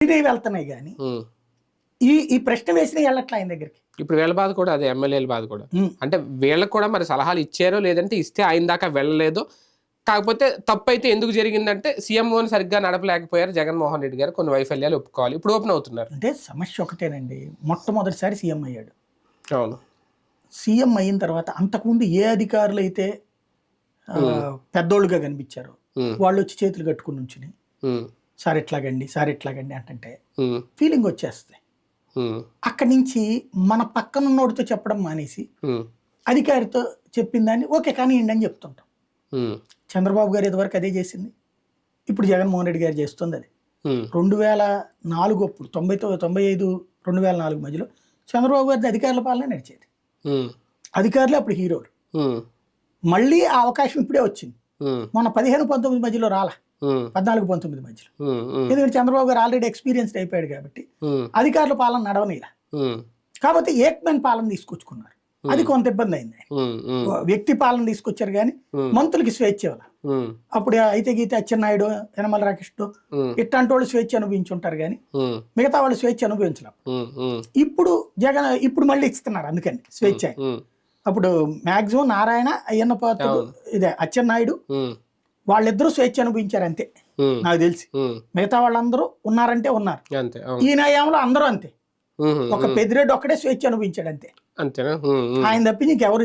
వెళ్తున్నాయి కానీ ఈ ప్రశ్న వేసిన వెళ్ళట్లా ఆయన దగ్గరికి. ఇప్పుడు వీళ్ళ బాధ కూడా అదే, ఎమ్మెల్యేల బాధ కూడా. అంటే వీళ్ళకి కూడా మరి సలహాలు ఇచ్చారో లేదంటే ఇస్తే ఆయన దాకా వెళ్ళలేదో. కాకపోతే తప్పు అయితే ఎందుకు జరిగిందంటే సీఎంఓని సరిగ్గా నడపలేకపోయారు జగన్మోహన్ రెడ్డి గారు, కొన్ని వైఫల్యాలు ఒప్పుకోవాలి. ఇప్పుడు ఓపెన్ అవుతున్నారు. అంటే సమస్య ఒకటేనండి, మొట్టమొదటిసారి సీఎం అయ్యాడు. అవును. సీఎం అయిన తర్వాత అంతకుముందు ఏ అధికారులు అయితే పెద్దోళ్ళుగా కనిపించారో వాళ్ళు వచ్చి చేతులు కట్టుకుని నుంచుని సార్ ఎట్లాగండి అంటే ఫీలింగ్ వచ్చేస్తుంది. అక్కడి నుంచి మన పక్కనున్నోడితో చెప్పడం మానేసి అధికారితో చెప్పిన దాన్ని ఓకే కానీ అని చెప్తుంటాం. చంద్రబాబు గారు ఇదివరకు అదే చేసింది, ఇప్పుడు జగన్మోహన్ రెడ్డి గారు చేస్తుంది అది. 2004 అప్పుడు 95 2004 మధ్యలో చంద్రబాబు గారి అధికారుల పాలన నడిచేది. అధికారులు అప్పుడు హీరోలు. మళ్ళీ ఆ అవకాశం ఇప్పుడే వచ్చింది. మొన్న 15-19 మధ్యలో రాలా, 14-19 మధ్యలో. ఎందుకంటే చంద్రబాబు గారు ఆల్రెడీ ఎక్స్పీరియన్స్డ్ అయిపోయాడు కాబట్టి అధికారుల పాలన నడవనీలా. కాబట్టి ఏక్మెన్ పాలన తీసుకొచ్చుకున్నారు, అది కొంత ఇబ్బంది అయింది. వ్యక్తి పాలన తీసుకొచ్చారు కానీ మంత్రులకి స్వేచ్ఛ ఇవ్వాలి. అప్పుడు అయితే గీత అచ్చెన్నాయుడు, యనమల రాకేష్తో ఇట్లాంటి వాళ్ళు స్వేచ్ఛ అనుభవించుంటారు కానీ మిగతా వాళ్ళు స్వేచ్ఛ అనుభవించలేం. ఇప్పుడు మళ్ళీ ఇస్తున్నారు అందుకని స్వేచ్ఛ. అప్పుడు మాక్సిమం నారాయణ, అయ్యన్న పాత్రుడు, ఇదే అచ్చెన్నాయుడు వాళ్ళిద్దరూ స్వేచ్ఛ అనుభవించారు అంతే నాకు తెలిసి. మిగతా వాళ్ళందరూ ఉన్నారంటే ఉన్నారు. ఈ న్యాయంలో అందరూ అంతే. ఒక పెద్దిరెడ్డి ఒక్కడే స్వేచ్ఛ అనుభవించాడు అంతే, ఆయన తప్పించి ఇంకెవరు